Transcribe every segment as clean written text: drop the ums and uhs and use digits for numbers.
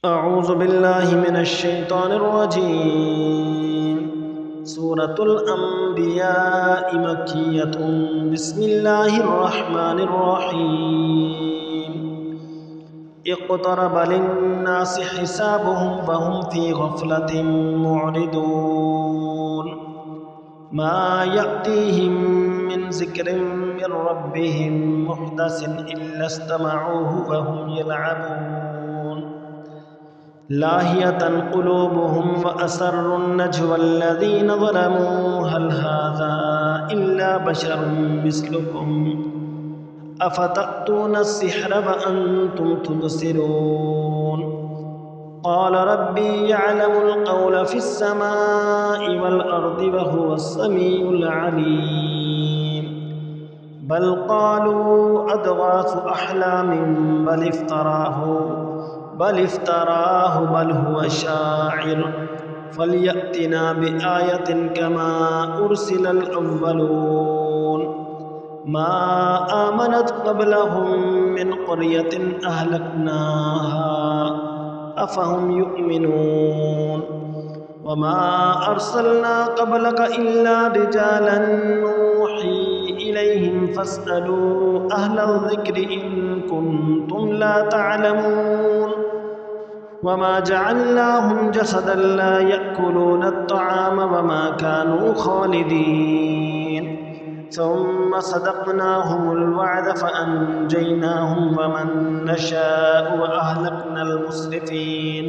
अऊज़ु बिल्लाहि मिनश शैतानिर रजीम। सूरतुल अंबिया मक्किय्यतुन बिस्मिल्लाहिर रहमानिर रहीम। इक़्तरब लिन्नासि हिसाबुहुम वहुम फ़ी गफ़लतिन मुअरिदून। मा यअतीहिम मिन ज़िक्रिन मिन रब्बिहिम मुहदसिन इल्ला इस्तमअूहु वहुम यलअबून। लाहियतन क़ुलूबुहुम व असर्रुन नज्वा अल्लज़ीना ज़लमू हल हाज़ा इल्ला बशरुम मिस्लुकुम अफ़तअतूना अस्सिह्र व अंतुम तुबसिरून। क़ाल रब्बी यअलमुल क़ौला फ़िस्समाइ वल अर्दि व हुवस्समीउल अलीम। बल क़ालू अदग़ाथु अहलामिन बल इफ्तराहु बल हुवा शाइर फ़लयअतिना बिआयतिन कमा उरसिलल अव्वलून। मा आमनत क़ब्लहुम मिन क़र्यतिन अहलकनाहा अफ़हुम युमिनून। वमा अर्सलना क़ब्लक इल्ला रिजालन नूही इलैहिम फ़स्अलू अहलल ज़िक्रि इन कुन्तुम ला तअलमून। वमा जअल्नाहुम जसदन ला यअकुलून अत्तआम वमा कानू खालिदीन। सुम्मा सदक़नाहुमुल वअद फ़अन्जयनाहुम वमन नशाअ व अहलकनल मुस्रिफ़ीन।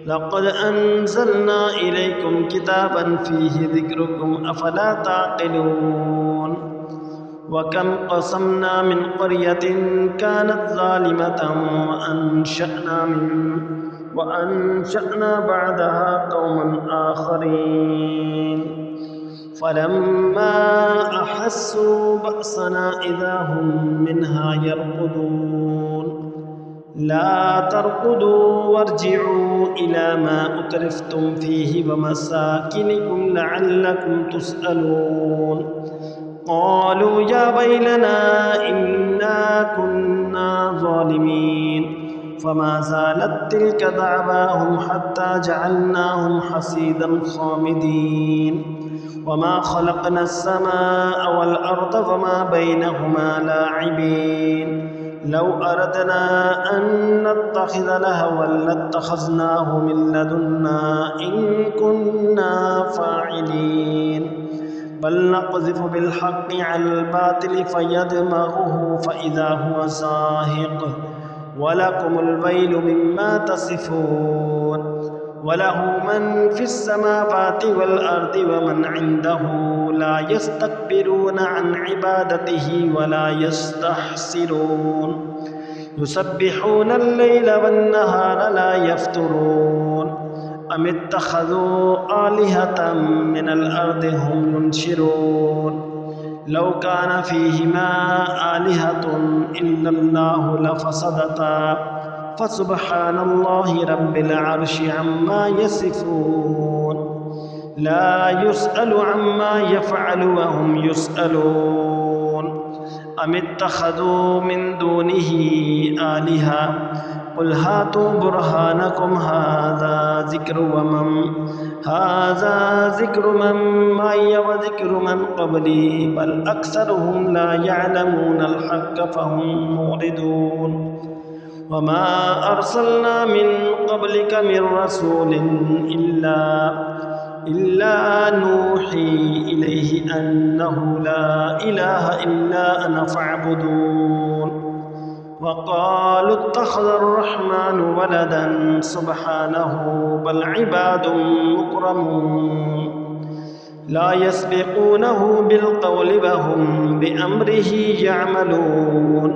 लक़द अंज़लना इलैकुम किताबन फ़ीहि ज़िक्रुकुम अफ़ला ताक़िलून। वकम क़समना मिन क़र्यतिन कानत ज़ालिमतन व अंशअना बअदहा क़ौमन आख़रीन। फ़लम्मा अहस्सू बअसना इज़ा हुम मिन्हा यरकुदून। ला तरकुदू वरजिऊ इला मा उतरिफ़्तुम फ़ीहि व मसाकिनिकुम लअल्लकुम तुसअलून। क़ालू या वैलना इन्ना कुन्ना ज़ालिमीन। फ़मा ज़ालत तिल्क दअवाहुम हत्ता जअलनाहुम हसीदन ख़ामिदीन। वमा ख़लक़ना अस्समाअ वल अर्द वमा बैनहुमा लाइबीन। लौ अरदना अन नत्तख़िज़ लहवन लत्तख़ज़नाहु मिन लदुन्ना इन कुन्ना फ़ाइलीन। बल नक़ज़िफ़ु बिलहक़्क़ि अलल बातिलि फ़यदमग़ुहु फ़इज़ा हुवा ज़ाहिक़ वलकुमुल वैलु मिम्मा तसिफ़ून। वलहु मन फ़िस्समावाति वल अर्दि वमन इन्दहु ला यस्तक्बिरून अन इबादतिही वला यस्तहसिरून। युसब्बिहूनल लैला वन्नहारा ला यफ़्तुरून। अमित्तख़ज़ू आलिहतम मिनल अर्दि हुम युनशिरून। लौ कान फ़ीहिमा आलिहतुन इल्लल्लाहु लफ़सदता फ़सुब्हानल्लाहि रब्बिल अर्शि अम्मा यसिफ़ून। ला युसअलु अम्मा यफ़अलु व हुम युसअलून। अमित्तख़ज़ू मिन दूनिही आलिहा क़ुल हातू बुरहानकुम हाज़ा ज़िक्रु मन मअय्य व ज़िक्रु मन क़ब्ली बल अक्सरुहुम ला यअलमूनल हक़्क़ फ़हुम मुअरिदून। वमा अर्सलना मिन क़ब्लिक मिर रसूलिन इल्ला नूही इलैहि अन्नहु ला इलाहा इल्ला अना फ़अबुदून। वक़ालू इत्तख़ज़र रहमानु वलदन सुब्हानहु बल इबादुम मुकरमून। ला यस्बिक़ूनहु बिलक़ौलि व हुम बिअम्रिही यअमलून।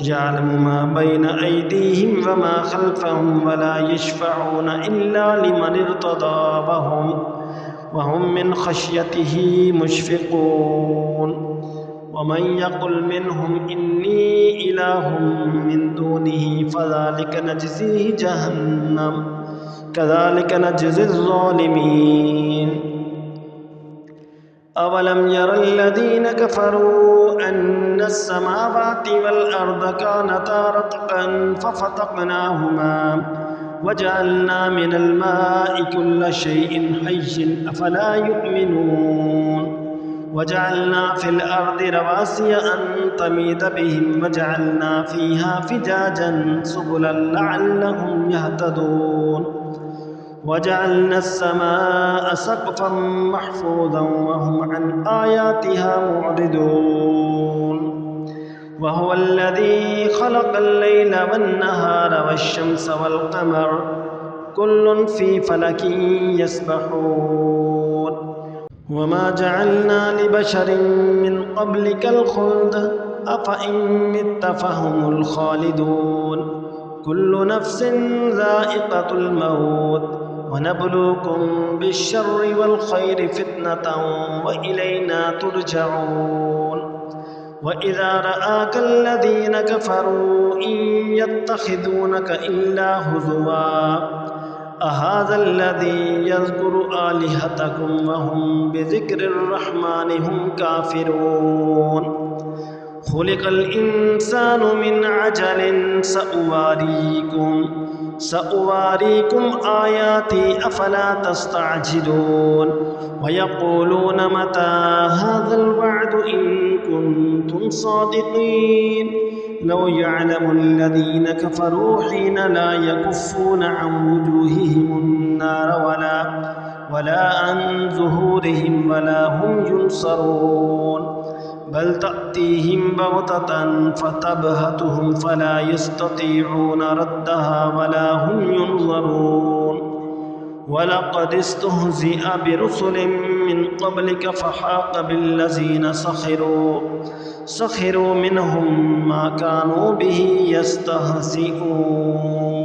यअलमु मा बैन अयदीहिम व मा ख़ल्फ़हुम वला यशफ़ऊन इल्ला लिमन इर्तदा व हुम मिन ख़श्यतिही मुश्फ़िक़ून। वमन यक़ुल मिनहुम इन्नी इलाहुम मिन दूनिही फ़ज़ालिक नजज़ीहि जहन्नम कज़ालिक नजज़िज़ ज़ालिमीन। अवलम यरल्लज़ीन कफ़रू अन्नस समावाति वल अर्द कानता रत्क़न फ़फ़तक़नाहुमा वजअलना मिनल माइ कुल्ल शैइन हय्यिन अफला युमिनून वजअलना फिल अर्दि रवासिय अन तमीद बिहिम वजअलना फीहा फिजाजन सुबुलन लअल्लहुम यहतदून वजअलना अस्समाअ सक़फ़न महफ़ूज़न वहुम अन आयातिहा मुअरिदून वहुवल्लज़ी ख़लक़ल लैला वन्नहारा वश्शम्स वल्क़मर कुल्लुन फ़ी फ़लकिन यस्बहून वमा जअलना लिबशरिन मिन क़ब्लिकल ख़ुल्द अफ़इन मित्त फ़हुमुल ख़ालिदून कुल्लु नफ़्सिन ज़ाइक़तुल मौत वनब्लूकुम बिश्शर्रि वल ख़ैरि फ़ितनतन व इलैना तुरजऊन वइज़ा रआकल्लज़ीन कफ़रू इन यत्तख़िज़ूनक इल्ला हुज़ुवा अहाज़ल्लज़ी यज़्कुरु आलिहतकुम वहुम बिज़िक्रिर्रहमानि हुम काफ़िरून खुलिक़ल इंसानु मिन अजलिन सअवारीकुम आयाती अफ़ला तस्तअजिलून वयक़ूलून मता हाज़ल वअदु इन कुन्तुम सादिक़ीन लौ यअलमुल्लज़ीन कफ़रू हीन ला यकुफ़्फ़ून अन वुजूहिहिमुन नार वला अन ज़ुहूरिहिम वला हुम युनसरून बल तअतीहिम बग़ततन फ़तबहतुहुम फ़ला यस्ततीऊन रद्दहा वला हुम युनज़रून वलक़द इस्तुहज़िअ बिरुसुलिम मिन क़ब्लिक फ़हाक़ बिल्लज़ीन सख़िरू मिनहुम मा कानू बिही यस्तहज़िऊन।